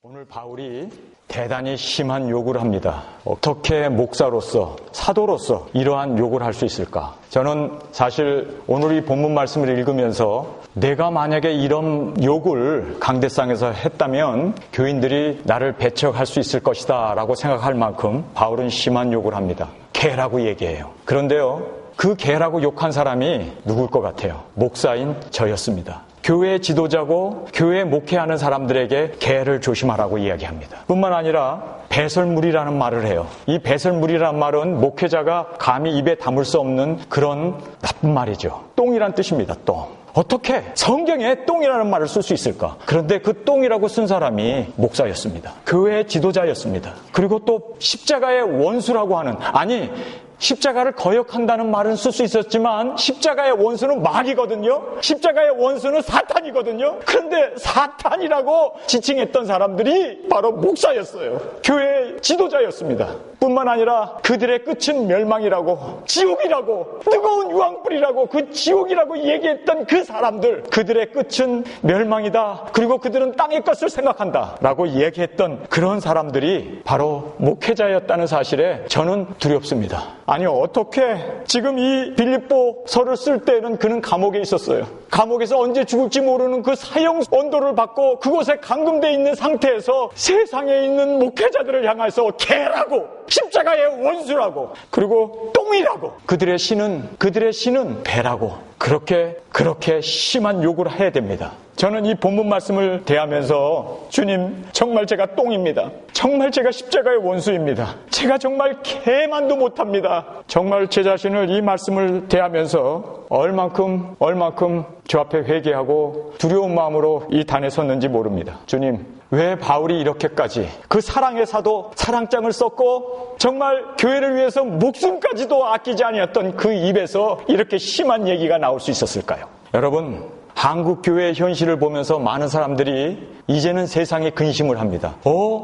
오늘 바울이 대단히 심한 요구를 합니다. 어떻게 목사로서, 사도로서 이러한 요구를 할 수 있을까? 저는 사실 오늘 이 본문 말씀을 읽으면서 내가 만약에 이런 요구를 강대상에서 했다면 교인들이 나를 배척할 수 있을 것이다 라고 생각할 만큼 바울은 심한 요구를 합니다. 개라고 얘기해요. 그런데요, 그 개라고 욕한 사람이 누굴 것 같아요? 목사인 저였습니다. 교회 지도자고 교회 목회하는 사람들에게 개를 조심하라고 이야기합니다. 뿐만 아니라 배설물이라는 말을 해요. 이 배설물이라는 말은 목회자가 감히 입에 담을 수 없는 그런 나쁜 말이죠. 똥이란 뜻입니다. 똥. 어떻게 성경에 똥이라는 말을 쓸 수 있을까? 그런데 그 똥이라고 쓴 사람이 목사였습니다. 교회 지도자였습니다. 그리고 또 십자가의 원수라고 하는, 아니 십자가를 거역한다는 말은 쓸 수 있었지만 십자가의 원수는 마귀거든요. 십자가의 원수는 사탄이거든요. 그런데 사탄이라고 지칭했던 사람들이 바로 목사였어요. 교회 지도자였습니다. 뿐만 아니라 그들의 끝은 멸망이라고, 지옥이라고, 뜨거운 유황불이라고, 그 지옥이라고 얘기했던 그 사람들, 그들의 끝은 멸망이다. 그리고 그들은 땅의 것을 생각한다 라고 얘기했던 그런 사람들이 바로 목회자였다는 사실에 저는 두렵습니다. 아니, 어떻게 지금 이 빌립보서를 쓸 때는 그는 감옥에 있었어요. 감옥에서 언제 죽을지 모르는 그 사형 언도를 받고 그곳에 감금되어 있는 상태에서 세상에 있는 목회자들을 향해서 개라고, 십자가의 원수라고, 그리고 똥이라고, 그들의 신은 배라고, 그렇게 심한 요구를 해야 됩니다. 저는 이 본문 말씀을 대하면서 주님, 정말 제가 똥입니다. 정말 제가 십자가의 원수입니다. 제가 정말 개만도 못합니다. 정말 제 자신을 이 말씀을 대하면서 얼만큼 주 앞에 회개하고 두려운 마음으로 이 단에 섰는지 모릅니다. 주님, 왜 바울이 이렇게까지 그 사랑의 사도 사랑장을 썼고 정말 교회를 위해서 목숨까지도 아끼지 아니었던 그 입에서 이렇게 심한 얘기가 나올 수 있었을까요? 여러분, 한국 교회의 현실을 보면서 많은 사람들이 이제는 세상에 근심을 합니다.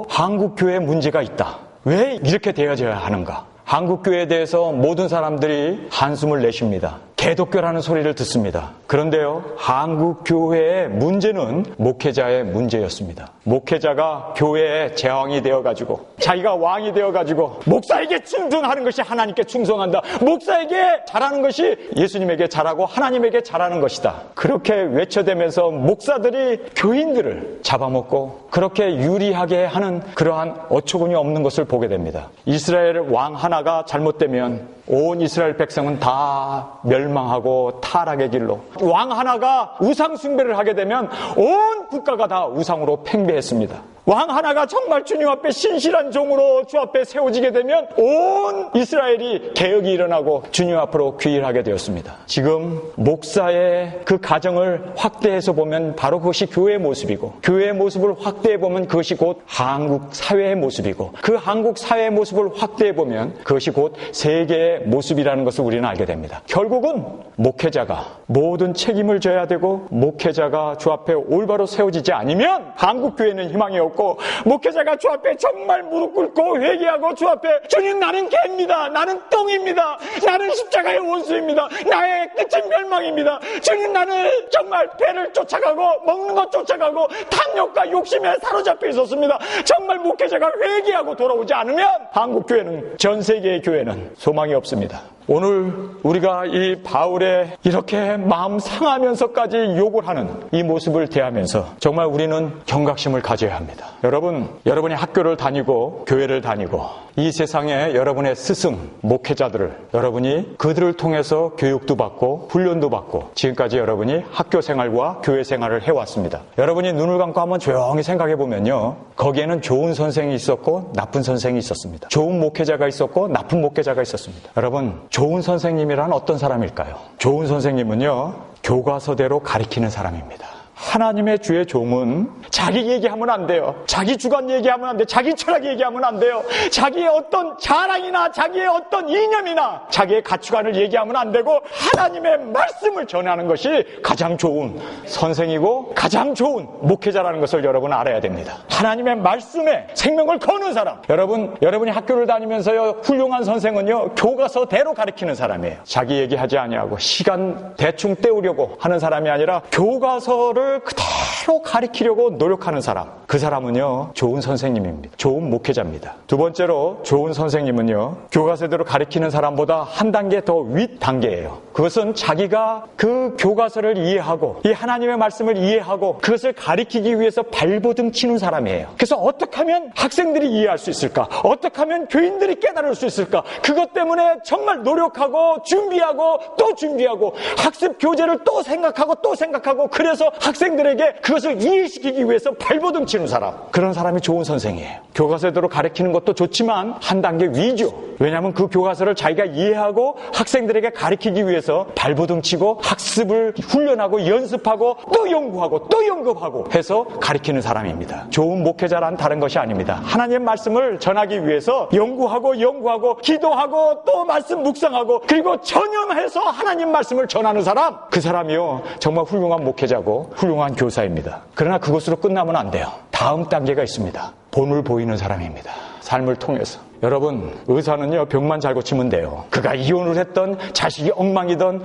한국 교회에 문제가 있다. 왜 이렇게 되어져야 하는가? 한국 교회에 대해서 모든 사람들이 한숨을 내쉽니다. 개독교라는 소리를 듣습니다. 그런데요, 한국 교회의 문제는 목회자의 문제였습니다. 목회자가 교회의 제왕이 되어가지고, 자기가 왕이 되어가지고, 목사에게 충성하는 것이 하나님께 충성한다. 목사에게 잘하는 것이 예수님에게 잘하고 하나님에게 잘하는 것이다. 그렇게 외쳐대면서 목사들이 교인들을 잡아먹고 그렇게 유리하게 하는 그러한 어처구니 없는 것을 보게 됩니다. 이스라엘 왕 하나가 잘못되면 온 이스라엘 백성은 다 멸망하고 타락의 길로, 왕 하나가 우상 숭배를 하게 되면 온 국가가 다 우상으로 팽배했습니다. 왕 하나가 정말 주님 앞에 신실한 종으로 주 앞에 세워지게 되면 온 이스라엘이 개혁이 일어나고 주님 앞으로 귀일하게 되었습니다. 지금 목사의 그 가정을 확대해서 보면 바로 그것이 교회의 모습이고, 교회의 모습을 확대해 보면 그것이 곧 한국 사회의 모습이고, 그 한국 사회의 모습을 확대해 보면 그것이 곧 세계의 모습이라는 것을 우리는 알게 됩니다. 결국은 목회자가 모든 책임을 져야 되고, 목회자가 주 앞에 올바로 세워지지 않으면 한국 교회는 희망이 없고, 목회자가 주 앞에 정말 무릎 꿇고 회개하고 주 앞에, 주님, 나는 개입니다. 나는 똥입니다. 나는 십자가의 원수입니다. 나의 끝은 멸망입니다. 주님, 나는 정말 배를 쫓아가고 먹는 것 쫓아가고 탐욕과 욕심에 사로잡혀 있었습니다. 정말 목회자가 회개하고 돌아오지 않으면 한국 교회는, 전 세계의 교회는 소망이 없습니다. 오늘 우리가 이 바울의 이렇게 마음 상하면서까지 욕을 하는 이 모습을 대하면서 정말 우리는 경각심을 가져야 합니다. 여러분이 학교를 다니고 교회를 다니고 이 세상에 여러분의 스승, 목회자들을, 여러분이 그들을 통해서 교육도 받고 훈련도 받고 지금까지 여러분이 학교 생활과 교회 생활을 해왔습니다. 여러분이 눈을 감고 한번 조용히 생각해 보면요, 거기에는 좋은 선생이 있었고 나쁜 선생이 있었습니다. 좋은 목회자가 있었고 나쁜 목회자가 있었습니다. 여러분, 좋은 선생님이란 어떤 사람일까요? 좋은 선생님은요, 교과서대로 가리키는 사람입니다. 하나님의 주의 종은 자기 얘기하면 안 돼요. 자기 주관 얘기하면 안 돼요. 자기 철학 얘기하면 안 돼요. 자기의 어떤 자랑이나 자기의 어떤 이념이나 자기의 가치관을 얘기하면 안 되고, 하나님의 말씀을 전하는 것이 가장 좋은 선생이고 가장 좋은 목회자라는 것을 여러분 알아야 됩니다. 하나님의 말씀에 생명을 거는 사람. 여러분이 학교를 다니면서요, 훌륭한 선생은요, 교과서대로 가르치는 사람이에요. 자기 얘기하지 아니하고 시간 대충 때우려고 하는 사람이 아니라 교과서를 그대로 바로 가리키려고 노력하는 사람, 그 사람은요 좋은 선생님입니다. 좋은 목회자입니다. 두 번째로 좋은 선생님은요 교과서대로 가리키는 사람보다 한 단계 더 윗 단계예요. 그것은 자기가 그 교과서를 이해하고 이 하나님의 말씀을 이해하고 그것을 가리키기 위해서 발버둥 치는 사람이에요. 그래서 어떻게 하면 학생들이 이해할 수 있을까? 어떻게 하면 교인들이 깨달을 수 있을까? 그것 때문에 정말 노력하고 준비하고 또 준비하고 학습 교재를 또 생각하고 그래서 학생들에게 그것을 이해시키기 위해서 발버둥 치는 사람, 그런 사람이 좋은 선생이에요. 교과서대로 가르치는 것도 좋지만 한 단계 위죠. 왜냐하면 그 교과서를 자기가 이해하고 학생들에게 가르치기 위해서 발버둥 치고 학습을 훈련하고 연습하고 또 연구하고 또 연구하고 해서 가르치는 사람입니다. 좋은 목회자란 다른 것이 아닙니다. 하나님의 말씀을 전하기 위해서 연구하고 기도하고 또 말씀 묵상하고 그리고 전념해서 하나님 말씀을 전하는 사람, 그 사람이요 정말 훌륭한 목회자고 훌륭한 교사입니다. 그러나 그것으로 끝나면 안 돼요. 다음 단계가 있습니다. 본을 보이는 사람입니다. 삶을 통해서. 여러분, 의사는요 병만 잘 고치면 돼요. 그가 이혼을 했던, 자식이 엉망이던,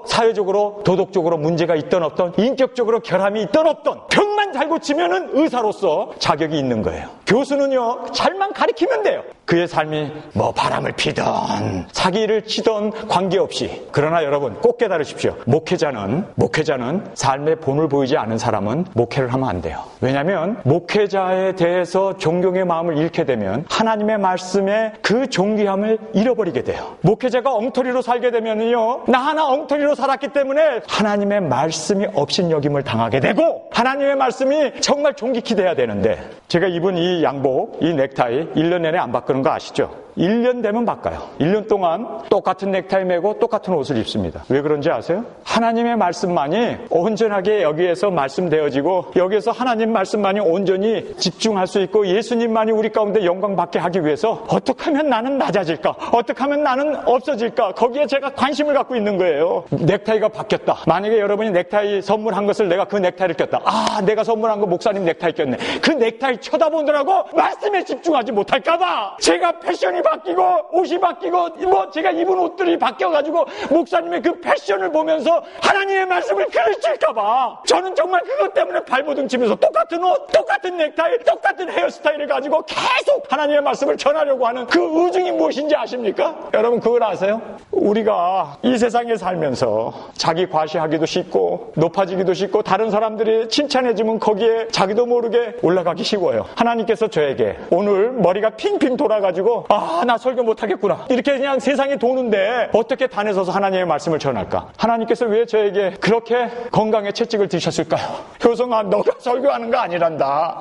사회적으로 도덕적으로 문제가 있던 없던, 인격적으로 결함이 있던 없던, 병만 잘 고치면은 의사로서 자격이 있는 거예요. 교수는요 잘만 가르치면 돼요. 그의 삶이 바람을 피던 사기를 치던 관계없이. 그러나 여러분 꼭 깨달으십시오. 목회자는 삶의 본을 보이지 않은 사람은 목회를 하면 안 돼요. 왜냐하면 목회자에 대해서 존경의 마음을 잃게 되면 하나님의 말씀에 그 존귀함을 잃어버리게 돼요. 목회자가 엉터리로 살게 되면요, 나 하나 엉터리로 살았기 때문에 하나님의 말씀이 업신여김을 당하게 되고 하나님의 말씀이 정말 존귀히 돼야 되는데, 제가 입은 이 양복, 이 넥타이 1년 내내 안 바꾸는 거 아시죠? 1년 되면 바꿔요. 1년 동안 똑같은 넥타이 메고 똑같은 옷을 입습니다. 왜 그런지 아세요? 하나님의 말씀만이 온전하게 여기에서 말씀되어지고 여기에서 하나님 말씀만이 온전히 집중할 수 있고 예수님만이 우리 가운데 영광 받게 하기 위해서 어떻게 하면 나는 낮아질까? 어떻게 하면 나는 없어질까? 거기에 제가 관심을 갖고 있는 거예요. 넥타이가 바뀌었다. 만약에 여러분이 넥타이 선물한 것을 내가 그 넥타이를 꼈다. 내가 선물한 거 목사님 넥타이 꼈네. 그 넥타이 쳐다보느라고 말씀에 집중하지 못할까봐 제가 패션이 바뀌고 옷이 바뀌고 제가 입은 옷들이 바뀌어가지고 목사님의 그 패션을 보면서 하나님의 말씀을 가르칠까봐 저는 정말 그것 때문에 발버둥 치면서 똑같은 옷, 똑같은 넥타이, 똑같은 헤어스타일을 가지고 계속 하나님의 말씀을 전하려고 하는 그 의중이 무엇인지 아십니까? 여러분 그걸 아세요? 우리가 이 세상에 살면서 자기 과시하기도 쉽고 높아지기도 쉽고 다른 사람들이 칭찬해주면 거기에 자기도 모르게 올라가기 쉬워요. 하나님께서 저에게 오늘 머리가 핑핑 돌아가지고 나 설교 못하겠구나 이렇게 그냥 세상에 도는데 어떻게 단에 서서 하나님의 말씀을 전할까? 하나님께서 왜 저에게 그렇게 건강에 채찍을 드셨을까요? 효성아, 너가 설교하는 거 아니란다.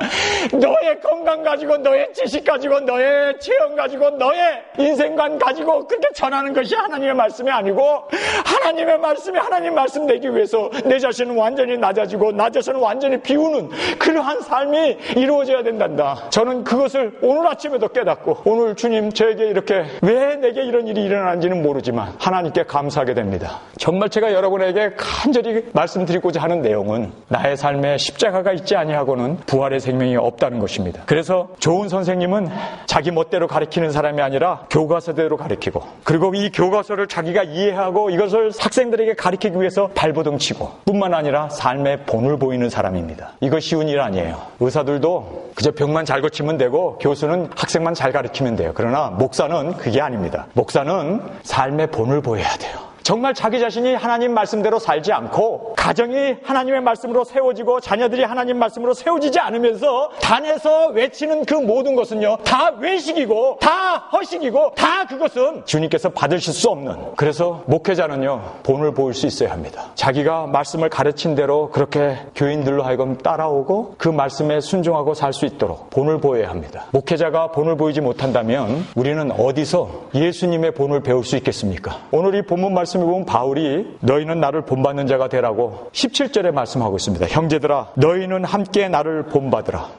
너의 건강 가지고, 너의 지식 가지고, 너의 체험 가지고, 너의 인생관 가지고 그렇게 전하는 것이 하나님의 말씀이 아니고, 하나님의 말씀이 하나님 말씀 되기 위해서 내 자신은 완전히 낮아지고 나 자신은 완전히 비우는 그러한 삶이 이루어져야 된단다. 저는 그것을 오늘 아침에도 깨닫고, 오늘 주님 저에게 이렇게 왜 내게 이런 일이 일어나는지는 모르지만 하나님께 감사하게 됩니다. 정말 제가 여러분에게 간절히 말씀드리고자 하는 내용은 나의 삶에 십자가가 있지 아니하고는 부활의 생명이 없다는 것입니다. 그래서 좋은 선생님은 자기 멋대로 가르치는 사람이 아니라 교과서대로 가르치고, 그리고 이 교과서를 자기가 이해하고 이것을 학생들에게 가르치기 위해서 발버둥 치고, 뿐만 아니라 삶의 본을 보이는 사람입니다. 이거 쉬운 일 아니에요. 의사들도 그저 병만 잘 고치면 되고 교수는 학생만 잘 가르치면 돼요. 그러나 목사는 그게 아닙니다. 목사는 삶의 본을 보여야 돼요. 정말 자기 자신이 하나님 말씀대로 살지 않고 가정이 하나님의 말씀으로 세워지고 자녀들이 하나님 말씀으로 세워지지 않으면서 단에서 외치는 그 모든 것은요 다 외식이고 다 허식이고 다 그것은 주님께서 받으실 수 없는. 그래서 목회자는요 본을 보일 수 있어야 합니다. 자기가 말씀을 가르친 대로 그렇게 교인들로 하여금 따라오고 그 말씀에 순종하고 살 수 있도록 본을 보여야 합니다. 목회자가 본을 보이지 못한다면 우리는 어디서 예수님의 본을 배울 수 있겠습니까? 오늘 이 본문 말씀 보면 바울이 너희는 나를 본받는 자가 되라고 17절에 말씀하고 있습니다. 형제들아 너희는 함께 나를 본받으라.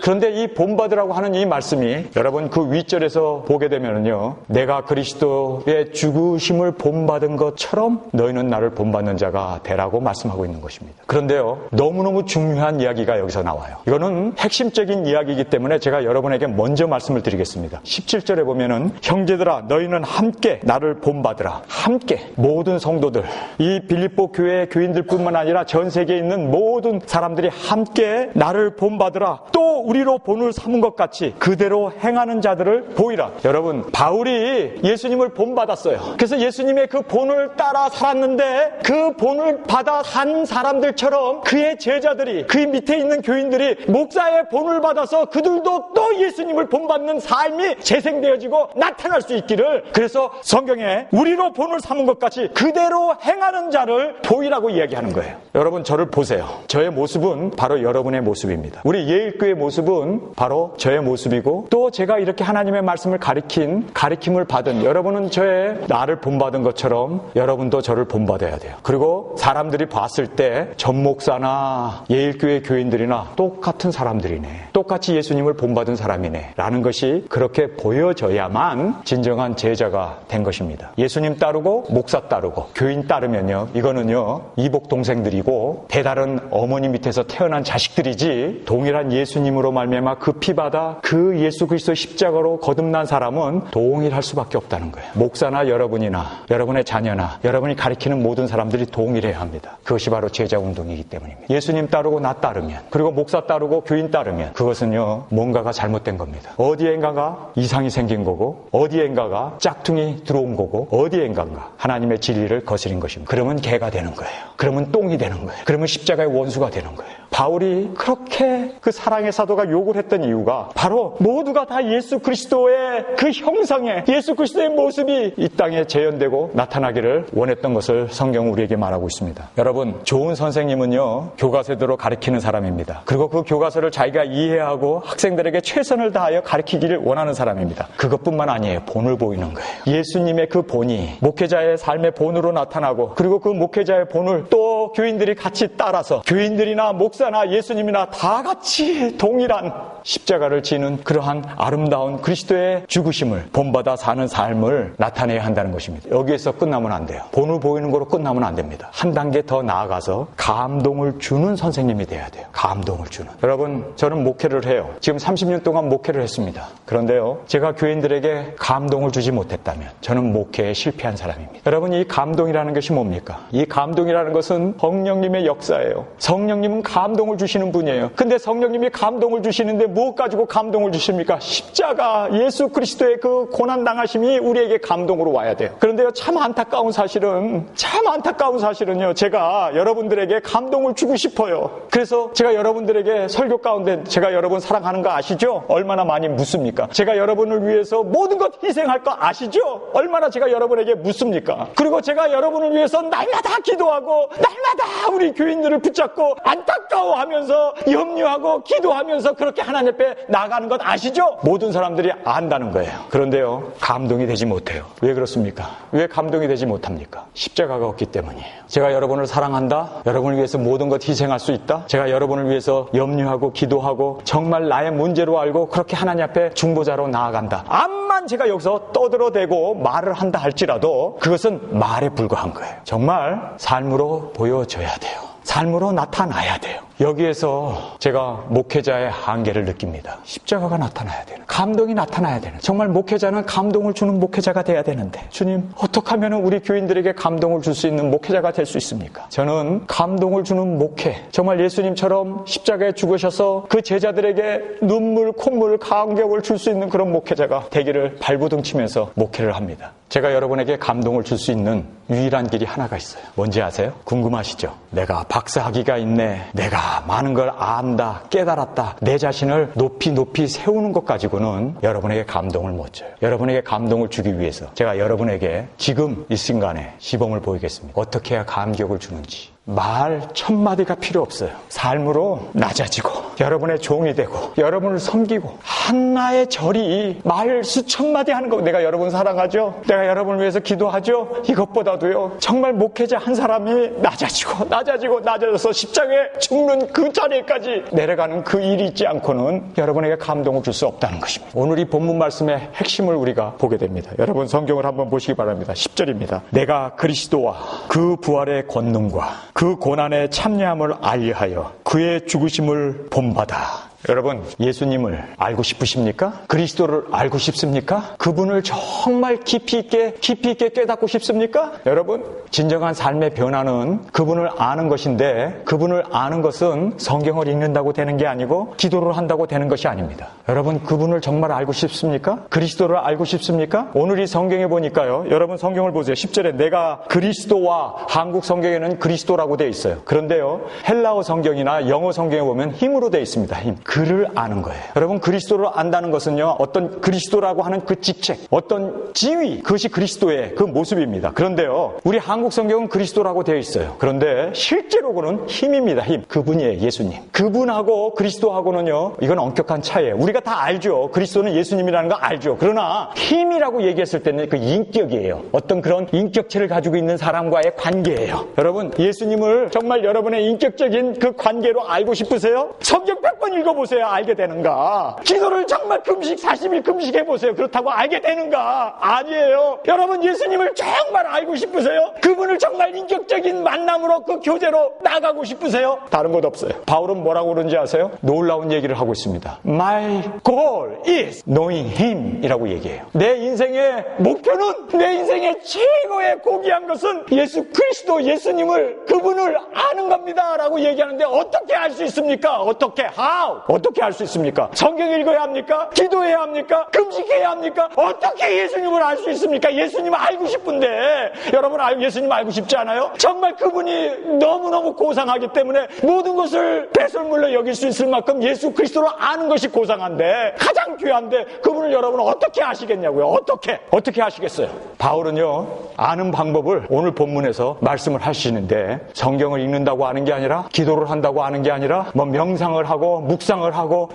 그런데 이 본받으라고 하는 이 말씀이 여러분 그 윗절에서 보게 되면은요, 내가 그리스도의 죽으심을 본받은 것처럼 너희는 나를 본받는 자가 되라고 말씀하고 있는 것입니다. 그런데요, 너무너무 중요한 이야기가 여기서 나와요. 이거는 핵심적인 이야기이기 때문에 제가 여러분에게 먼저 말씀을 드리겠습니다. 17절에 보면은 형제들아 너희는 함께 나를 본받으라. 함께 모든 성도들, 이 빌립보 교회의 교인들뿐만 아니라 전 세계에 있는 모든 사람들이 함께 나를 본받으라. 또 우리로 본을 삼은 것 같이 그대로 행하는 자들을 보이라. 여러분, 바울이 예수님을 본받았어요. 그래서 예수님의 그 본을 따라 살았는데 그 본을 받아 산 사람들처럼 그의 제자들이, 그 밑에 있는 교인들이 목사의 본을 받아서 그들도 또 예수님을 본받는 삶이 재생되어지고 나타날 수 있기를, 그래서 성경에 우리로 본을 삼은 것 같이 그대로 행하는 자를 보이라고 이야기하는 거예요. 여러분, 저를 보세요. 저의 모습은 바로 여러분의 모습입니다. 우리 예일교의 모습은 바로 저의 모습이고, 또 제가 이렇게 하나님의 말씀을 가리킴을 받은 여러분은 저의 나를 본받은 것처럼 여러분도 저를 본받아야 돼요. 그리고 사람들이 봤을 때 전 목사나 예일교회 교인들이나 똑같은 사람들이네, 똑같이 예수님을 본받은 사람이네 라는 것이 그렇게 보여져야만 진정한 제자가 된 것입니다. 예수님 따르고 목사 따르고 교인 따르면요, 이거는요 이복 동생들이고 배다른 어머니 밑에서 태어난 자식들이지, 동일한 예수님으로 말미암아 그 피받아 그 예수 그리스도 십자가로 거듭난 사람은 동일할 수밖에 없다는 거예요. 목사나 여러분이나 여러분의 자녀나 여러분이 가리키는 모든 사람들이 동일해야 합니다. 그것이 바로 제자 운동이기 때문입니다. 예수님 따르고 나 따르면, 그리고 목사 따르고 교인 따르면 그것은요 뭔가가 잘못된 겁니다. 어디엔가가 이상이 생긴 거고, 어디엔가가 짝퉁이 들어온 거고, 어디엔가가 하나님의 진리를 거스린 것입니다. 그러면 개가 되는 거예요. 그러면 똥이 되는 거예요. 그러면 십자가의 원수가 되는 거예요. 바울이 그렇게 그 사랑의 사도가 욕을 했던 이유가 바로 모두가 다 예수 그리스도의 그 형상에, 예수 그리스도의 모습이 이 땅에 재현되고 나타나기를 원했던 것을 성경은 우리에게 말하고 있습니다. 여러분, 좋은 선생님은요 교과서대로 가르치는 사람입니다. 그리고 그 교과서를 자기가 이해하고 학생들에게 최선을 다하여 가르치기를 원하는 사람입니다. 그것뿐만 아니에요. 본을 보이는 거예요. 예수님의 그 본이 목회자의 삶의 본으로 나타나고, 그리고 그 목회자의 본을 또 교인들이 같이 따라서 교인들이나 목사나 예수님이나 다 같이 동일한 십자가를 지는 그러한 아름다운 그리스도의 죽으심을 본받아 사는 삶을 나타내야 한다는 것입니다. 여기에서 끝나면 안 돼요. 본을 보이는 거로 끝나면 안 됩니다. 한 단계 더 나아가서 감동을 주는 선생님이 돼야 돼요. 감동을 주는. 여러분, 저는 목회를 해요. 지금 30년 동안 목회를 했습니다. 그런데요, 제가 교인들에게 감동을 주지 못했다면 저는 목회에 실패한 사람입니다. 여러분, 이 감동이라는 것이 뭡니까? 이 감동이라는 것은 성령님의 역사예요. 성령님은 감동을 주시는 분이에요. 근데 성령님이 감동을 주시는데 무엇 가지고 감동을 주십니까? 십자가, 예수 그리스도의 그 고난당하심이 우리에게 감동으로 와야 돼요. 그런데요, 참 안타까운 사실은요, 제가 여러분들에게 감동을 주고 싶어요. 그래서 제가 여러분들에게 설교 가운데 제가 여러분 사랑하는 거 아시죠? 얼마나 많이 묻습니까? 제가 여러분을 위해서 모든 것 희생할 거 아시죠? 얼마나 제가 여러분에게 묻습니까? 그리고 제가 여러분을 위해서 날마다 기도하고 날마다 우리 교인들을 붙잡고 안타까워하면서 염려하고 기도하면서 그렇게 하나님 앞에 나가는 것 아시죠? 모든 사람들이 안다는 거예요. 그런데요, 감동이 되지 못해요. 왜 그렇습니까? 왜 감동이 되지 못합니까? 십자가가 없기 때문이에요. 제가 여러분을 사랑한다, 여러분을 위해서 모든 것 희생할 수 있다, 제가 여러분을 위해서 염려하고 기도하고 정말 나의 문제로 알고 그렇게 하나님 앞에 중보자로 나아간다, 암만 제가 여기서 떠들어대고 말을 한다 할지라도 그것은 말에 불과한 거예요. 정말 삶으로 보여줘야 돼요. 삶으로 나타나야 돼요. 여기에서 제가 목회자의 한계를 느낍니다. 십자가가 나타나야 되는, 감동이 나타나야 되는, 정말 목회자는 감동을 주는 목회자가 돼야 되는데, 주님, 어떻게 하면 우리 교인들에게 감동을 줄 수 있는 목회자가 될 수 있습니까? 저는 감동을 주는 목회, 정말 예수님처럼 십자가에 죽으셔서 그 제자들에게 눈물, 콧물, 감격을 줄 수 있는 그런 목회자가 되기를 발부둥치면서 목회를 합니다. 제가 여러분에게 감동을 줄 수 있는 유일한 길이 하나가 있어요. 뭔지 아세요? 궁금하시죠? 내가 박사학위가 있네, 내가 많은 걸 안다, 깨달았다, 내 자신을 높이 세우는 것 가지고는 여러분에게 감동을 못 줘요. 여러분에게 감동을 주기 위해서 제가 여러분에게 지금 이 순간에 시범을 보이겠습니다. 어떻게 해야 감격을 주는지. 말 1000마디가 필요 없어요. 삶으로 낮아지고 여러분의 종이 되고 여러분을 섬기고 한나의 절이 말 수천 마디 하는 거. 내가 여러분 사랑하죠? 내가 여러분을 위해서 기도하죠? 이것보다도요, 정말 목회자 한 사람이 낮아져서 십자가에 죽는 그 자리까지 내려가는 그 일이 있지 않고는 여러분에게 감동을 줄 수 없다는 것입니다. 오늘 이 본문 말씀의 핵심을 우리가 보게 됩니다. 여러분 성경을 한번 보시기 바랍니다. 10절입니다. 내가 그리스도와 그 부활의 권능과 그 고난의 참여함을 알리하여 그의 죽으심을 본받아. 여러분, 예수님을 알고 싶으십니까? 그리스도를 알고 싶습니까? 그분을 정말 깊이 있게 깨닫고 싶습니까? 여러분, 진정한 삶의 변화는 그분을 아는 것인데, 그분을 아는 것은 성경을 읽는다고 되는 게 아니고 기도를 한다고 되는 것이 아닙니다. 여러분, 그분을 정말 알고 싶습니까? 그리스도를 알고 싶습니까? 오늘 이 성경에 보니까요, 여러분 성경을 보세요. 10절에 내가 그리스도와, 한국 성경에는 그리스도라고 되어 있어요. 그런데요, 헬라어 성경이나 영어 성경에 보면 힘으로 되어 있습니다. 힘. 그를 아는 거예요. 여러분, 그리스도를 안다는 것은요, 어떤 그리스도라고 하는 그 직책, 어떤 지위, 그것이 그리스도의 그 모습입니다. 그런데요, 우리 한국 성경은 그리스도라고 되어 있어요. 그런데 실제로는 힘입니다. 힘. 그분이에요. 예수님. 그분하고 그리스도하고는요, 이건 엄격한 차이예요. 우리가 다 알죠. 그리스도는 예수님이라는 거 알죠. 그러나 힘이라고 얘기했을 때는 그 인격이에요. 어떤 그런 인격체를 가지고 있는 사람과의 관계예요. 여러분, 예수님을 정말 여러분의 인격적인 그 관계로 알고 싶으세요? 성경 100번 읽어보세요. 알게 되는가? 기도를 정말 40일 금식해보세요. 그렇다고 알게 되는가? 아니에요. 여러분, 예수님을 정말 알고 싶으세요? 그분을 정말 인격적인 만남으로, 그 교제로 나가고 싶으세요? 다른 것 없어요. 바울은 뭐라고 그러는지 아세요? 놀라운 얘기를 하고 있습니다. My goal is knowing Him 이라고 얘기해요. 내 인생의 목표는, 내 인생의 최고의 고귀한 것은 예수 그리스도, 예수님을, 그분을 아는 겁니다 라고 얘기하는데, 어떻게 알 수 있습니까? 어떻게? How? 어떻게 알 수 있습니까? 성경 읽어야 합니까? 기도해야 합니까? 금식해야 합니까? 어떻게 예수님을 알 수 있습니까? 예수님 알고 싶은데, 여러분 예수님 알고 싶지 않아요? 정말 그분이 너무너무 고상하기 때문에 모든 것을 배설물로 여길 수 있을 만큼 예수 그리스도를 아는 것이 고상한데, 가장 귀한데, 그분을 여러분 어떻게 아시겠냐고요? 어떻게 아시겠어요? 바울은요, 아는 방법을 오늘 본문에서 말씀을 하시는데, 성경을 읽는다고 아는 게 아니라, 기도를 한다고 아는 게 아니라, 묵상을 하고 묵상을 하고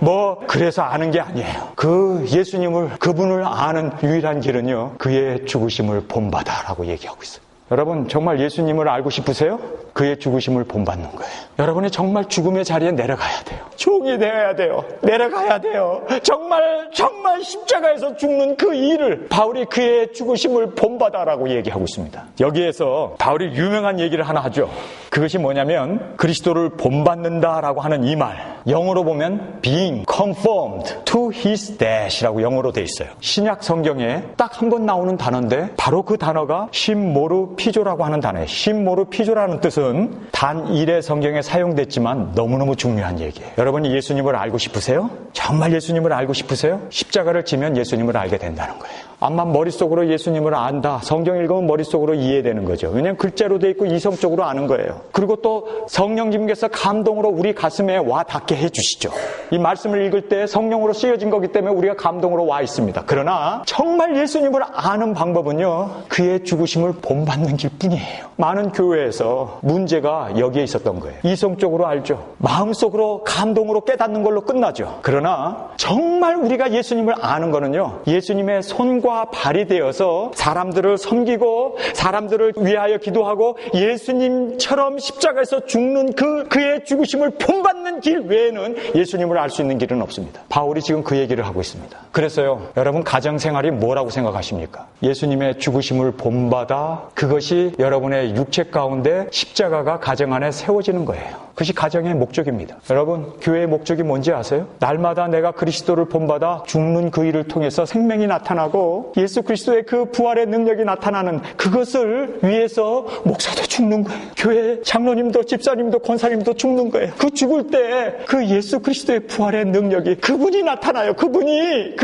그래서 아는 게 아니에요. 그 예수님을, 그분을 아는 유일한 길은요, 그의 죽으심을 본받아라고 얘기하고 있어요. 여러분, 정말 예수님을 알고 싶으세요? 그의 죽으심을 본받는 거예요. 여러분이 정말 죽음의 자리에 내려가야 돼요. 종이 되어야 돼요. 내려가야 돼요. 정말 십자가에서 죽는 그 일을 바울이 그의 죽으심을 본받아라고 얘기하고 있습니다. 여기에서 바울이 유명한 얘기를 하나 하죠. 그것이 뭐냐면, 그리스도를 본받는다라고 하는 이 말, 영어로 보면 being conformed to his death이라고 영어로 돼 있어요. 신약 성경에 딱 한 번 나오는 단어인데, 바로 그 단어가 심모르 피조라고 하는 단어예요. 심모르 피조라는 뜻은 단 1의 성경에 사용됐지만 너무너무 중요한 얘기예요. 여러분이 예수님을 알고 싶으세요? 정말 예수님을 알고 싶으세요? 십자가를 지면 예수님을 알게 된다는 거예요. 암만 머릿속으로 예수님을 안다, 성경 읽으면 머릿속으로 이해되는 거죠. 왜냐하면 글자로 돼 있고 이성적으로 아는 거예요. 그리고 또 성령님께서 감동으로 우리 가슴에 와 닿게 해주시죠. 이 말씀을 읽을 때 성령으로 씌어진 거기 때문에 우리가 감동으로 와 있습니다. 그러나 정말 예수님을 아는 방법은요, 그의 죽으심을 본받는 길뿐이에요. 많은 교회에서 문제가 여기에 있었던 거예요. 이성적으로 알죠. 마음속으로 감동으로 깨닫는 걸로 끝나죠. 그러나 정말 우리가 예수님을 아는 거는요, 예수님의 손과 발이 되어서 사람들을 섬기고 사람들을 위하여 기도하고 예수님처럼 십자가에서 죽는 그의 죽으심을 본받는 길 외에는 예수님을 알 수 있는 길은 없습니다. 바울이 지금 그 얘기를 하고 있습니다. 그래서요, 여러분 가정생활이 뭐라고 생각하십니까? 예수님의 죽으심을 본받아, 그것이 여러분의 육체 가운데 십자가가 가정 안에 세워지는 거예요. 그것이 가정의 목적입니다. 여러분, 교회의 목적이 뭔지 아세요? 날마다 내가 그리스도를 본받아 죽는 그 일을 통해서 생명이 나타나고 예수 그리스도의 그 부활의 능력이 나타나는 그것을 위해서 목사도 죽는 거예요. 교회 장로님도 집사님도 권사님도 죽는 거예요. 그 죽을 때 그 예수 그리스도의 부활의 능력이, 그분이 나타나요. 그분이.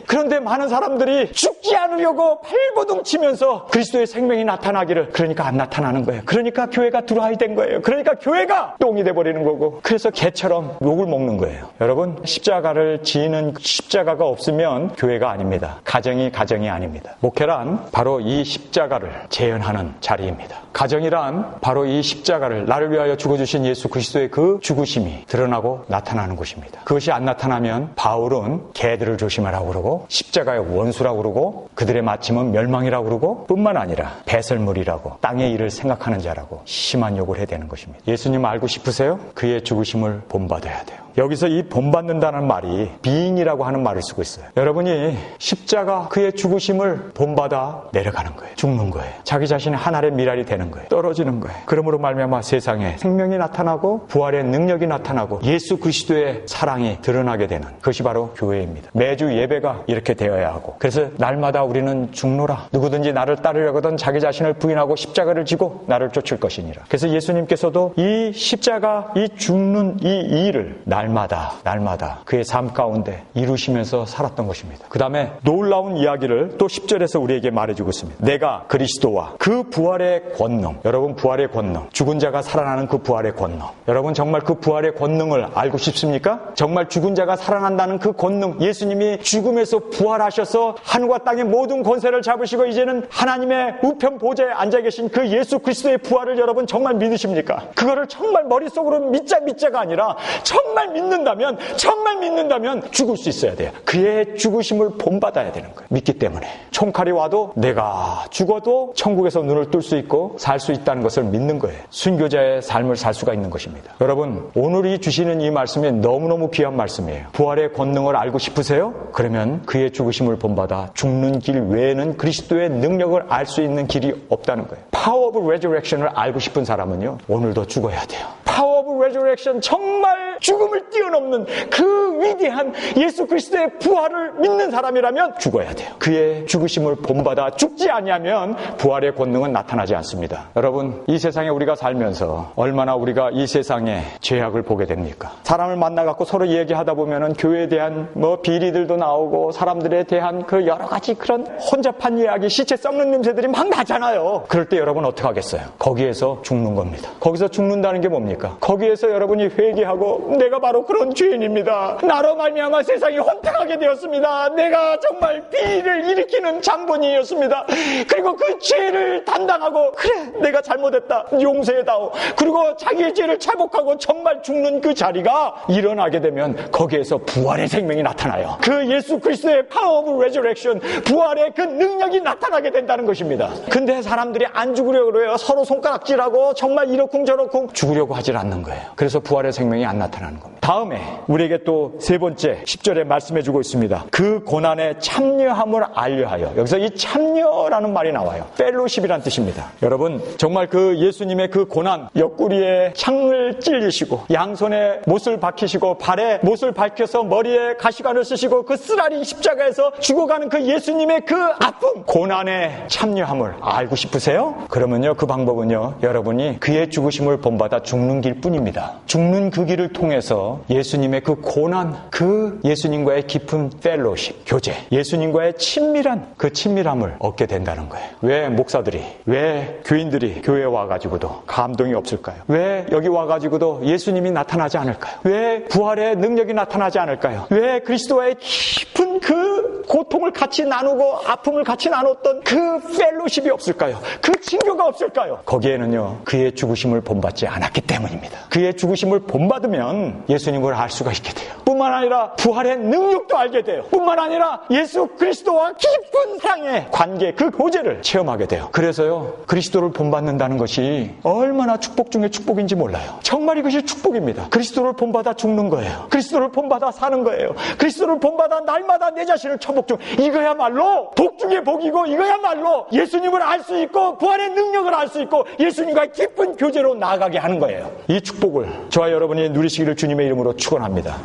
그런데 많은 사람들이 죽지 않으려고 발버둥 치면서 그리스도의 생명이 나타나기를, 그러니까 안 나타나는 거예요. 그러니까 교회가 드라이 된 거예요. 그러니까 교회가 똥이 돼버리는 거고, 그래서 개처럼 욕을 먹는 거예요. 여러분, 십자가를 지는, 십자가가 없으면 교회가 아닙니다. 가정이 아닙니다. 목회란 바로 이 십자가를 재현하는 자리입니다. 가정이란 바로 이 십자가를 나를 위하여 죽어주신 예수 그리스도의 그 죽으심이 드러나고 나타나는 것입니다. 그것이 안 나타나면 바울은 개들을 조심하라고 그러고 십자가의 원수라고 그러고 그들의 마침은 멸망이라고 그러고 뿐만 아니라 배설물이라고 땅의 일을 생각하는 자라고 심한 욕을 해야 되는 것입니다. 예수님 알고 싶으세요? 그의 죽으심을 본받아야 돼요. 여기서 이 본받는다는 말이 being이라고 하는 말을 쓰고 있어요. 여러분이 십자가 그의 죽으심을 본받아 내려가는 거예요. 죽는 거예요. 자기 자신이 한 알의 미랄이 되는 거예요. 떨어지는 거예요. 그러므로 말미암아 세상에 생명이 나타나고 부활의 능력이 나타나고 예수 그리스도의 사랑이 드러나게 되는 그것이 바로 교회입니다. 매주 예배가 이렇게 되어야 하고 그래서 날마다 우리는 죽노라. 누구든지 나를 따르려거든 자기 자신을 부인하고 십자가를 지고 나를 쫓을 것이니라. 그래서 예수님께서도 이 십자가 이 죽는 이 일을 날마다 그의 삶 가운데 이루시면서 살았던 것입니다. 그 다음에 놀라운 이야기를 또 10절에서 우리에게 말해주고 있습니다. 내가 그리스도와 그 부활의 권능, 여러분 부활의 권능, 죽은 자가 살아나는 그 부활의 권능, 여러분 정말 그 부활의 권능을 알고 싶습니까? 정말 죽은 자가 살아난다는 그 권능, 예수님이 죽음에서 부활하셔서 하늘과 땅의 모든 권세를 잡으시고 이제는 하나님의 우편 보좌에 앉아 계신 그 예수 그리스도의 부활을 여러분 정말 믿으십니까? 그거를 정말 머릿속으로 믿자가 아니라 정말 믿는다면 죽을 수 있어야 돼요. 그의 죽으심을 본받아야 되는 거예요. 믿기 때문에 총칼이 와도 내가 죽어도 천국에서 눈을 뜰 수 있고 살 수 있다는 것을 믿는 거예요. 순교자의 삶을 살 수가 있는 것입니다. 여러분 오늘이 주시는 이 말씀이 너무너무 귀한 말씀이에요. 부활의 권능을 알고 싶으세요? 그러면 그의 죽으심을 본받아 죽는 길 외에는 그리스도의 능력을 알 수 있는 길이 없다는 거예요. Power of Resurrection을 알고 싶은 사람은요 오늘도 죽어야 돼요. Power of Resurrection 정말 죽음을 뛰어넘는 그 위대한 예수 그리스도의 부활을 믿는 사람이라면 죽어야 돼요. 그의 죽으심을 본받아 죽지 아니하면 부활의 권능은 나타나지 않습니다. 여러분 이 세상에 우리가 살면서 얼마나 우리가 이 세상에 죄악을 보게 됩니까? 사람을 만나갖고 서로 얘기하다 보면은 교회에 대한 비리들도 나오고 사람들에 대한 그 여러 가지 그런 혼잡한 이야기, 시체 썩는 냄새들이 막 나잖아요. 그럴 때 여러분 어떻게 하겠어요? 거기에서 죽는 겁니다. 거기서 죽는다는 게 뭡니까? 거기에서 여러분이 회개하고 내가 바로 그런 죄인입니다. 나로 말미암아 세상이 혼탁하게 되었습니다. 내가 정말 비리를 일으키는 장본인이었습니다. 그리고 그 죄를 담당하고 그래 내가 잘못했다 용서해다오. 그리고 자기의 죄를 차복하고 정말 죽는 그 자리가 일어나게 되면 거기에서 부활의 생명이 나타나요. 그 예수 그리스도의 Power of Resurrection 부활의 그 능력이 나타나게 된다는 것입니다. 근데 사람들이 안 죽으려고 그래요. 서로 손가락질하고 정말 이러쿵 저러쿵 죽으려고 하질 않는 거예요. 그래서 부활의 생명이 안 나타나는 겁니다. 다음에 우리에게 또 세 번째 10절에 말씀해주고 있습니다. 그 고난에 참여함을 알려하여. 여기서 이 참여라는 말이 나와요. 펠로십이란 뜻입니다. 여러분 정말 그 예수님의 그 고난, 옆구리에 창을 찔리시고 양손에 못을 박히시고 발에 못을 박혀서 머리에 가시관을 쓰시고 그 쓰라린 십자가에서 죽어가는 그 예수님의 그 아픔, 고난에 참여함을 알고 싶으세요? 그러면요 그 방법은요 여러분이 그의 죽으심을 본받아 죽는 길 뿐입니다. 죽는 그 길을 통해서 예수님의 그 고난, 그 예수님과의 깊은 펠로십, 교제, 예수님과의 친밀한 그 친밀함을 얻게 된다는 거예요. 왜 목사들이, 왜 교인들이 교회에 와가지고도 감동이 없을까요? 왜 여기 와가지고도 예수님이 나타나지 않을까요? 왜 부활의 능력이 나타나지 않을까요? 왜 그리스도와의 깊은 그 고통을 같이 나누고 아픔을 같이 나눴던 그 펠로십이 없을까요? 그 친교가 없을까요? 거기에는요 그의 죽으심을 본받지 않았기 때문입니다. 그의 죽으심을 본받으면 예수님을 알 수가 있게 돼요. 뿐만 아니라 부활의 능력도 알게 돼요. 뿐만 아니라 예수 그리스도와 깊은 사랑의 관계, 그 교제를 체험하게 돼요. 그래서요 그리스도를 본받는다는 것이 얼마나 축복 중에 축복인지 몰라요. 정말 이것이 축복입니다. 그리스도를 본받아 죽는 거예요. 그리스도를 본받아 사는 거예요. 그리스도를 본받아 날마다 내 자신을 처복중. 이거야말로 복 중에 복이고 이거야말로 예수님을 알 수 있고 부활의 능력을 알 수 있고 예수님과의 깊은 교제로 나아가게 하는 거예요. 이 축복을 저와 여러분이 누리시기를 주님의 이름으로 축원합니다.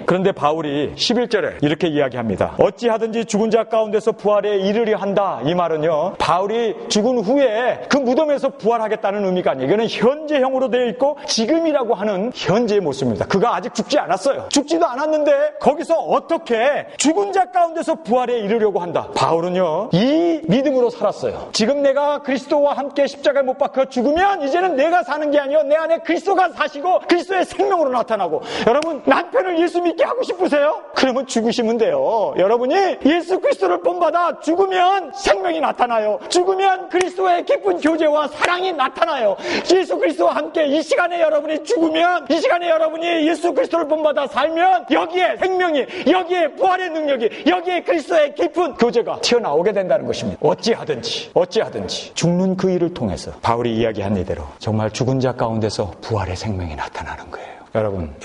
그런데 바울이 11절에 이렇게 이야기합니다. 어찌하든지 죽은 자 가운데서 부활에 이르려 한다. 이 말은요 바울이 죽은 후에 그 무덤에서 부활하겠다는 의미가 아니에요. 이거는 현재형으로 되어 있고 지금이라고 하는 현재의 모습입니다. 그가 아직 죽지 않았어요. 죽지도 않았는데 거기서 어떻게 죽은 자 가운데서 부활에 이르려고 한다. 바울은요 이 믿음으로 살았어요. 지금 내가 그리스도와 함께 십자가에 못 박혀 죽으면 이제는 내가 사는 게 아니요 내 안에 그리스도가 사시고 그리스도의 생명으로 나타나고. 여러분 남편을 예수 믿기 재밌게 하고 싶으세요? 그러면 죽으시면 돼요. 여러분이 예수 그리스도를 본받아 죽으면 생명이 나타나요. 죽으면 그리스도의 깊은 교제와 사랑이 나타나요. 예수 그리스도와 함께 이 시간에 여러분이 죽으면, 이 시간에 여러분이 예수 그리스도를 본받아 살면 여기에 생명이, 여기에 부활의 능력이, 여기에 그리스도의 깊은 교제가 튀어나오게 된다는 것입니다. 어찌하든지 죽는 그 일을 통해서 바울이 이야기한 이대로 정말 죽은 자 가운데서 부활의 생명이 나타나는 거예요.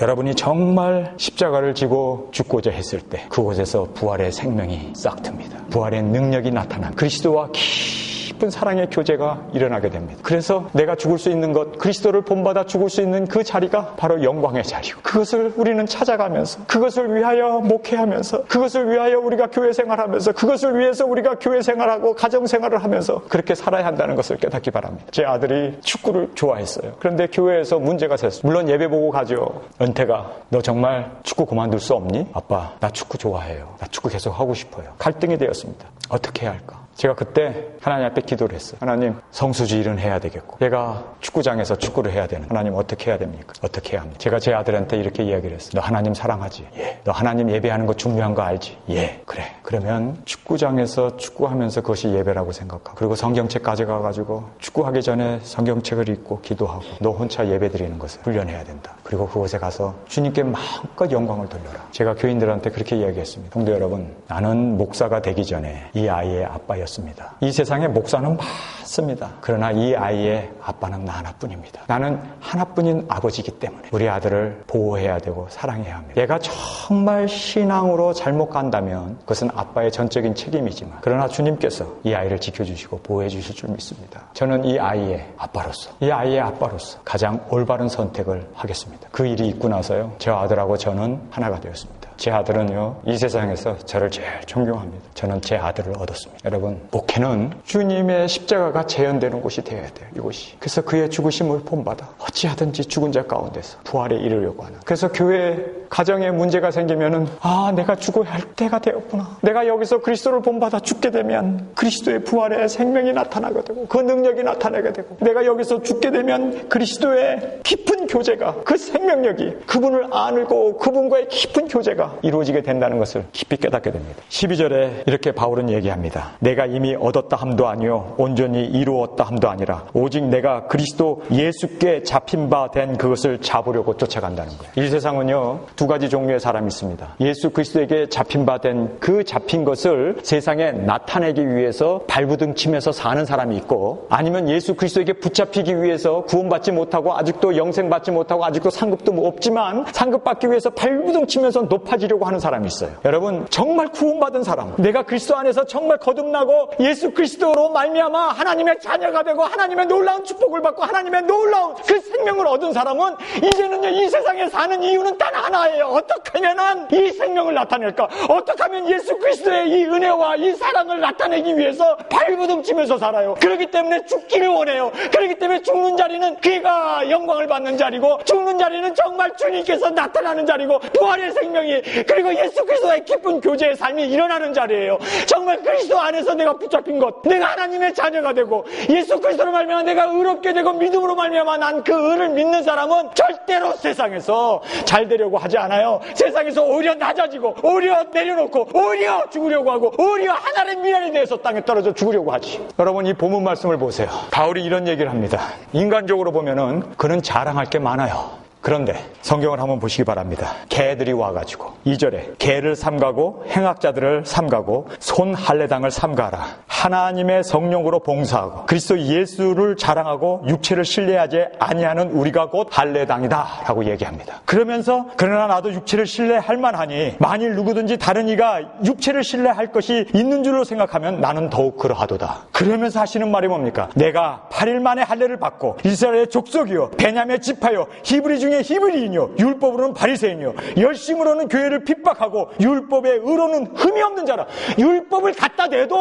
여러분이 정말 십자가를 지고 죽고자 했을 때 그곳에서 부활의 생명이 싹 틉니다. 부활의 능력이 나타난 그리스도와 깊은 사랑의 교제가 일어나게 됩니다. 그래서 내가 죽을 수 있는 것, 그리스도를 본받아 죽을 수 있는 그 자리가 바로 영광의 자리고, 그것을 우리는 찾아가면서, 그것을 위하여 목회하면서, 그것을 위하여 우리가 교회 생활하면서, 그것을 위해서 우리가 교회 생활하고 가정 생활을 하면서 그렇게 살아야 한다는 것을 깨닫기 바랍니다. 제 아들이 축구를 좋아했어요. 그런데 교회에서 문제가 생겼어요. 물론 예배 보고 가죠. 은태가, 너 정말 축구 그만둘 수 없니? 아빠, 나 축구 좋아해요. 나 축구 계속 하고 싶어요. 갈등이 되었습니다. 어떻게 해야 할까? 제가 그때 하나님 앞에 기도를 했어요. 하나님, 성수주일은 해야 되겠고, 얘가 축구장에서 축구를 해야 되는, 하나님 어떻게 해야 됩니까? 어떻게 해야 합니까? 제가 제 아들한테 이렇게 이야기를 했어요. 너 하나님 사랑하지? 예. 너 하나님 예배하는 거 중요한 거 알지? 예. 그래. 그러면 축구장에서 축구하면서 그것이 예배라고 생각하고, 그리고 성경책 가져가가지고 축구하기 전에 성경책을 읽고 기도하고 너 혼자 예배 드리는 것을 훈련해야 된다. 그리고 그곳에 가서 주님께 마음껏 영광을 돌려라. 제가 교인들한테 그렇게 이야기했습니다. 성도 여러분, 나는 목사가 되기 전에 이 아이의 아빠였습니다. 이 세상에 목사는 많습니다. 그러나 이 아이의 아빠는 나 하나뿐입니다. 나는 하나뿐인 아버지이기 때문에 우리 아들을 보호해야 되고 사랑해야 합니다. 얘가 정말 신앙으로 잘못 간다면 그것은 아빠의 전적인 책임이지만, 그러나 주님께서 이 아이를 지켜주시고 보호해 주실 줄 믿습니다. 저는 이 아이의 아빠로서 가장 올바른 선택을 하겠습니다. 그 일이 있고 나서요, 저 아들하고 저는 하나가 되었습니다. 제 아들은요, 이 세상에서 저를 제일 존경합니다. 저는 제 아들을 얻었습니다. 여러분, 목회는 주님의 십자가가 재현되는 곳이 되어야 돼요. 이곳이. 그래서 그의 죽으심을 본받아 어찌하든지 죽은 자 가운데서 부활에 이르려고 하는. 그래서 교회 가정에 문제가 생기면은, 내가 죽어야 할 때가 되었구나. 내가 여기서 그리스도를 본받아 죽게 되면 그리스도의 부활의 생명이 나타나게 되고 그 능력이 나타나게 되고, 내가 여기서 죽게 되면 그리스도의 깊은 교제가, 그 생명력이, 그분을 안고 그분과의 깊은 교제가 이루어지게 된다는 것을 깊이 깨닫게 됩니다. 12절에 이렇게 바울은 얘기합니다. 내가 이미 얻었다 함도 아니요 온전히 이루었다 함도 아니라 오직 내가 그리스도 예수께 잡힌 바 된 그것을 잡으려고 쫓아간다는 거예요. 이 세상은요, 두 가지 종류의 사람이 있습니다. 예수 그리스도에게 잡힌 바 된 그 잡힌 것을 세상에 나타내기 위해서 발부둥 치면서 사는 사람이 있고, 아니면 예수 그리스도에게 붙잡히기 위해서 구원받지 못하고 아직도 영생받지 못하고 아직도 상급도 없지만 상급받기 위해서 발부둥 치면서 높아지려고 하는 사람이 있어요. 여러분, 정말 구원받은 사람, 내가 그리스도 안에서 정말 거듭나고 예수 그리스도로 말미암아 하나님의 자녀가 되고 하나님의 놀라운 축복을 받고 하나님의 놀라운 그 생명을 얻은 사람은 이제는요, 이 세상에 사는 이유는 단 하나예요. 어떻게 하면 이 생명을 나타낼까? 어떻게 하면 예수 그리스도의 이 은혜와 이 사랑을 나타내기 위해서 발부둥치면서 살아요. 그렇기 때문에 죽기를 원해요. 그렇기 때문에 죽는 자리는 그가 영광을 받는 자리고, 죽는 자리는 정말 주님께서 나타나는 자리고, 부활의 생명이, 그리고 예수 그리스도의 깊은 교제의 삶이 일어나는 자리예요. 정말 그리스도 안에서 내가 붙잡힌 것, 내가 하나님의 자녀가 되고 예수 그리스도로 말미암아 내가 의롭게 되고 믿음으로 말미암아 난 그 의를 믿는 사람은 절대로 세상에서 잘 되려고 하지 않아요. 세상에서 오히려 낮아지고 오히려 내려놓고 오히려 죽으려고 하고 오히려 하나님의 미련에 대해서 땅에 떨어져 죽으려고 하지. 여러분, 이 본문 말씀을 보세요. 바울이 이런 얘기를 합니다. 인간적으로 보면은 그는 자랑할 게 많아요. 그런데 성경을 한번 보시기 바랍니다. 개들이 와가지고 2절에 개를 삼가고 행악자들을 삼가고 손 할례당을 삼가라. 하나님의 성령으로 봉사하고 그리스도 예수를 자랑하고 육체를 신뢰하지 아니하는 우리가 곧 할례당이다 라고 얘기합니다. 그러면서 그러나 나도 육체를 신뢰할 만하니 만일 누구든지 다른 이가 육체를 신뢰할 것이 있는 줄로 생각하면 나는 더욱 그러하도다. 그러면서 하시는 말이 뭡니까? 내가 8일 만에 할례를 받고 이스라엘의 족속이요 베냐민의 지파요 히브리 중에 히브리인이요 율법으로는 바리새인이요 열심으로는 교회를 핍박하고 율법의 의로는 흠이 없는 자라. 율법을 갖다 대도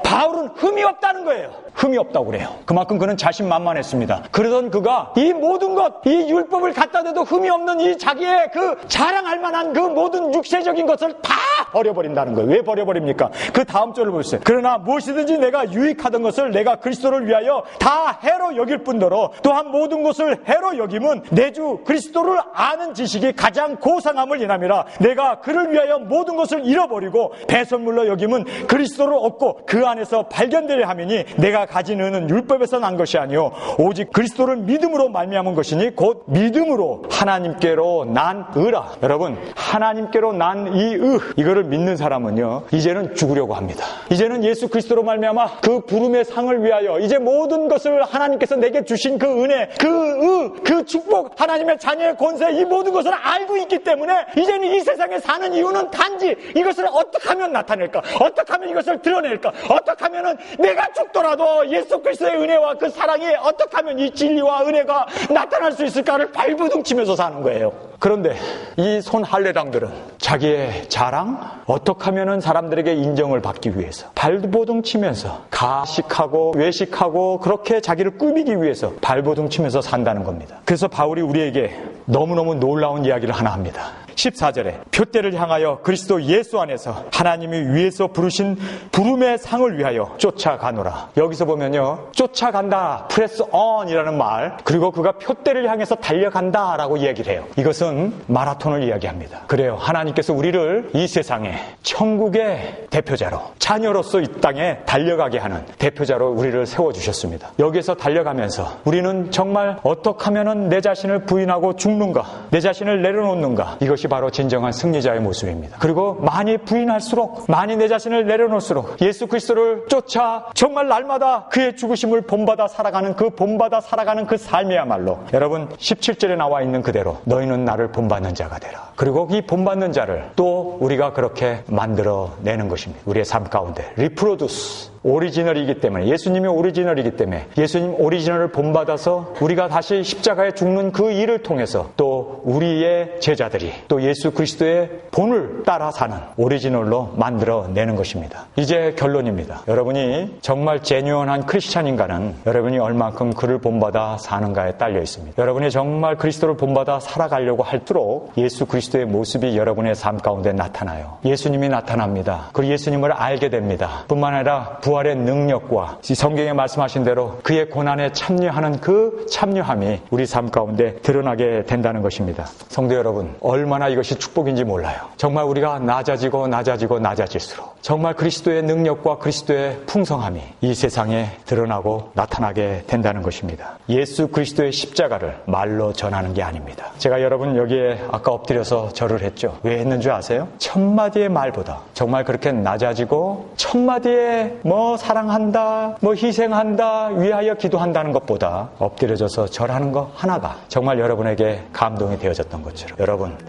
바울은 흠이 없다는 거예요. 흠이 없다고 그래요. 그만큼 그는 자신만만했습니다. 그러던 그가 이 모든 것, 이 율법을 갖다 대도 흠이 없는 이 자기의 그 자랑할 만한 그 모든 육체적인 것을 다 버려버린다는 거예요. 왜 버려버립니까? 그 다음 절을 보세요. 그러나 무엇이든지 내가 유익하던 것을 내가 그리스도를 위하여 다 해로 여길 뿐더러 또한 모든 것을 해로 여김은 내 주 그리스도를 아는 지식이 가장 고상함을 인함이라. 내가 그를 위하여 모든 것을 잃어버리고 배설물로 여김은 그리스도를 얻고 그 안에서 발견되려 함이니 내가 가진 의는 율법에서 난 것이 아니요 오직 그리스도를 믿음으로 말미암은 것이니 곧 믿음으로 하나님께로 난 의라. 여러분, 하나님께로 난 이 의, 이거를 믿는 사람은요 이제는 죽으려고 합니다. 이제는 예수 그리스도로 말미암아 그 부름의 상을 위하여 이제 모든 것을 하나님께서 내게 주신 그 은혜, 그 의, 그 축복, 하나님의 자녀의 권세, 이 모든 것을 알고 있기 때문에 이제는 이 세상에 사는 이유는 단지 이것을 어떻게 하면 나타낼까, 어떻게 하면 이것을 드러낼까, 어떻게 하면 내가 죽더라도 예수 그리스도의 은혜와 그 사랑이 어떻게 하면 이 진리와 은혜가 나타날 수 있을까를 발부둥치면서 사는 거예요. 그런데 이 손할례당들은 자기의 자랑, 어떻게 하면 사람들에게 인정을 받기 위해서 발부둥치면서 가식하고 외식하고 그렇게 자기를 꾸미기 위해서 발부둥치면서 산다는 겁니다. 그래서 바울이 우리에게 너무너무 놀라운 이야기를 하나 합니다. 14절에 표대를 향하여 그리스도 예수 안에서 하나님이 위에서 부르신 부름의 상을 위하여 쫓아가노라. 여기서 보면요, 쫓아간다, press on이라는 말, 그리고 그가 표대를 향해서 달려간다라고 이야기를 해요. 이것은 마라톤을 이야기합니다. 그래요, 하나님께서 우리를 이 세상에 천국의 대표자로, 자녀로서 이 땅에 달려가게 하는 대표자로 우리를 세워주셨습니다. 여기에서 달려가면서 우리는 정말 어떻게 하면 내 자신을 부인하고 죽는가, 내 자신을 내려놓는가, 이것이 바로 진정한 승리자의 모습입니다. 그리고 많이 부인할수록, 많이 내 자신을 내려놓을수록 예수 그리스도를 쫓아 정말 날마다 그의 죽으심을 본받아 살아가는 그 삶이야말로, 여러분 17절에 나와 있는 그대로 너희는 나를 본받는 자가 되라. 그리고 이 본받는 자를 또 우리가 그렇게 만들어내는 것입니다. 우리의 삶 가운데 리프로두스, 오리지널이기 때문에, 예수님이 오리지널이기 때문에 예수님 오리지널을 본받아서 우리가 다시 십자가에 죽는 그 일을 통해서 또 우리의 제자들이 또 예수 그리스도의 본을 따라 사는 오리지널로 만들어내는 것입니다. 이제 결론입니다. 여러분이 정말 제뉴얼한 크리스찬인가는 여러분이 얼만큼 그를 본받아 사는가에 딸려 있습니다. 여러분이 정말 그리스도를 본받아 살아가려고 할수록 예수 그리스도의 모습이 여러분의 삶 가운데 나타나요. 예수님이 나타납니다. 그리고 예수님을 알게 됩니다. 뿐만 아니라 부활의 능력과 성경에 말씀하신 대로 그의 고난에 참여하는 그 참여함이 우리 삶 가운데 드러나게 된다는 것입니다. 성도 여러분, 얼마나 이것이 축복인지 몰라요. 정말 우리가 낮아질수록 정말 그리스도의 능력과 그리스도의 풍성함이 이 세상에 드러나고 나타나게 된다는 것입니다. 예수 그리스도의 십자가를 말로 전하는 게 아닙니다. 제가 여러분 여기에 아까 엎드려서 절을 했죠. 왜 했는 줄 아세요? 1000마디의 말보다 정말 그렇게 낮아지고 1000마디의 사랑한다, 희생한다, 위하여 기도한다는 것보다 엎드려져서 절하는 것 하나가 정말 여러분에게 감동이 되어졌던 것처럼,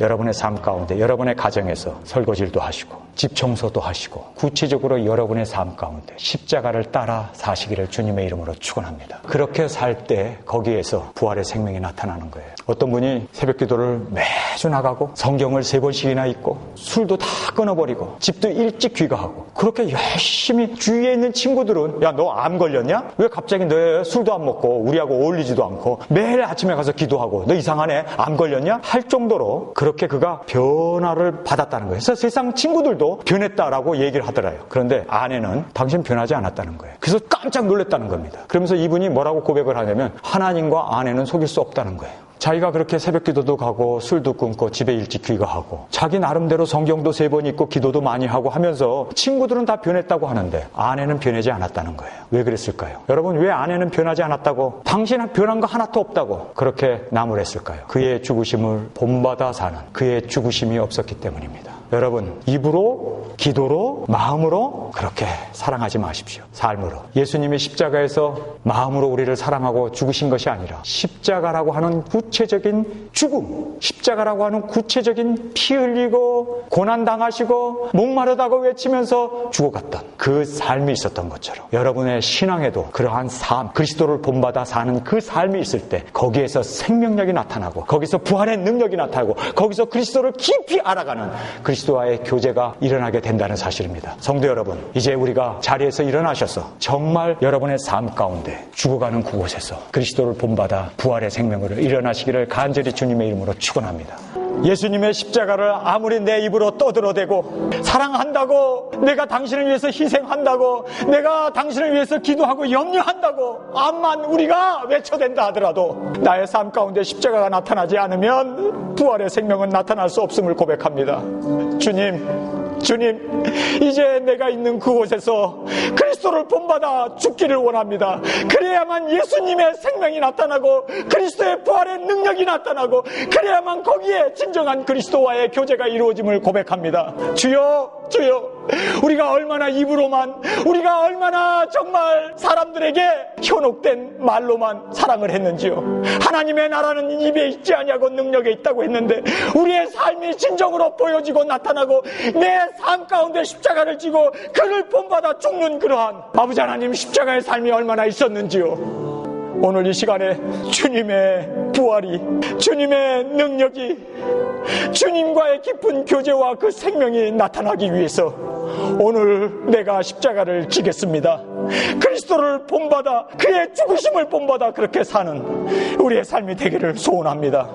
여러분의 삶 가운데, 여러분의 가정에서 설거지도 하시고 집 청소도 하시고 구체적으로 여러분의 삶 가운데 십자가를 따라 사시기를 주님의 이름으로 축원합니다. 그렇게 살 때 거기에서 부활의 생명이 나타나는 거예요. 어떤 분이 새벽 기도를 매주 나가고 성경을 3번씩이나 읽고 술도 다 끊어버리고 집도 일찍 귀가하고 그렇게 열심히 주위에 있는 친구들은 야, 너 암 걸렸냐? 왜 갑자기 너 술도 안 먹고 우리하고 어울리지도 않고 매일 아침에 가서 기도하고 너 이상하네? 암 걸렸냐? 할 정도로 그렇게 그가 변화를 받았다는 거예요. 그래서 세상 친구들도 변했다라고 얘기를 하더라고요. 그런데 아내는 당신 변하지 않았다는 거예요. 그래서 깜짝 놀랐다는 겁니다. 그러면서 이분이 뭐라고 고백을 하냐면 하나님과 아내는 속일 수 없다는 거예요. 자기가 그렇게 새벽 기도도 가고 술도 끊고 집에 일찍 귀가하고 자기 나름대로 성경도 3번 읽고 기도도 많이 하고 하면서 친구들은 다 변했다고 하는데 아내는 변하지 않았다는 거예요. 왜 그랬을까요? 여러분, 왜 아내는 변하지 않았다고, 당신은 변한 거 하나도 없다고 그렇게 나무랬을까요? 그의 죽으심을 본받아 사는 그의 죽으심이 없었기 때문입니다. 여러분, 입으로, 기도로, 마음으로 그렇게 사랑하지 마십시오. 삶으로. 예수님이 십자가에서 마음으로 우리를 사랑하고 죽으신 것이 아니라 십자가라고 하는 구체적인 죽음, 십자가라고 하는 구체적인 피 흘리고 고난당하시고 목마르다고 외치면서 죽어갔던 그 삶이 있었던 것처럼 여러분의 신앙에도 그러한 삶, 그리스도를 본받아 사는 그 삶이 있을 때 거기에서 생명력이 나타나고 거기서 부활의 능력이 나타나고 거기서 그리스도를 깊이 알아가는 그리스도와의 교제가 일어나게 된다는 사실입니다. 성도 여러분, 이제 우리가 자리에서 일어나셔서 정말 여러분의 삶 가운데 죽어가는 그곳에서 그리스도를 본받아 부활의 생명으로 일어나시기를 간절히 주님의 이름으로 축원합니다. 예수님의 십자가를 아무리 내 입으로 떠들어대고 사랑한다고, 내가 당신을 위해서 희생한다고, 내가 당신을 위해서 기도하고 염려한다고 암만 우리가 외쳐댄다 하더라도 나의 삶 가운데 십자가가 나타나지 않으면 부활의 생명은 나타날 수 없음을 고백합니다. 주님, 이제 내가 있는 그곳에서 그리스도를 본받아 죽기를 원합니다. 그래야만 예수님의 생명이 나타나고 그리스도의 부활의 능력이 나타나고 그래야만 거기에 진정한 그리스도와의 교제가 이루어짐을 고백합니다. 주여, 우리가 얼마나 입으로만, 우리가 얼마나 정말 사람들에게 현혹된 말로만 사랑을 했는지요. 하나님의 나라는 입에 있지 아니하고 능력에 있다고 했는데 우리의 삶이 진정으로 보여지고 나타나고 내 삶 가운데 십자가를 지고 그를 본받아 죽는 그러한 아버지 하나님 십자가의 삶이 얼마나 있었는지요. 오늘 이 시간에 주님의 부활이, 주님의 능력이, 주님과의 깊은 교제와 그 생명이 나타나기 위해서 오늘 내가 십자가를 지겠습니다. 그리스도를 본받아, 그의 죽으심을 본받아 그렇게 사는 우리의 삶이 되기를 소원합니다.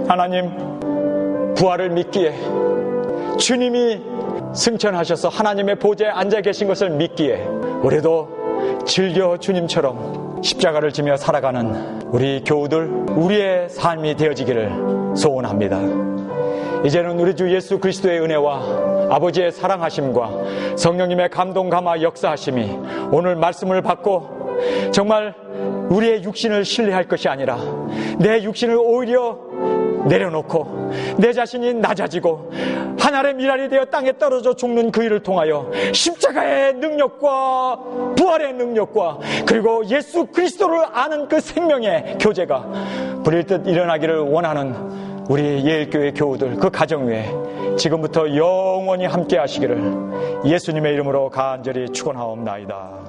하나님, 부활을 믿기에, 주님이 승천하셔서 하나님의 보좌에 앉아 계신 것을 믿기에 우리도 즐겨 주님처럼 십자가를 지며 살아가는 우리 교우들, 우리의 삶이 되어지기를 소원합니다. 이제는 우리 주 예수 그리스도의 은혜와 아버지의 사랑하심과 성령님의 감동 감화 역사하심이 오늘 말씀을 받고 정말 우리의 육신을 신뢰할 것이 아니라 내 육신을 오히려 내려놓고 내 자신이 낮아지고 하늘의 미랄이 되어 땅에 떨어져 죽는 그 일을 통하여 십자가의 능력과 부활의 능력과 그리고 예수 그리스도를 아는 그 생명의 교제가 불일 듯 일어나기를 원하는 우리 예일교회 교우들, 그 가정 위에 지금부터 영원히 함께 하시기를 예수님의 이름으로 간절히 축원하옵나이다.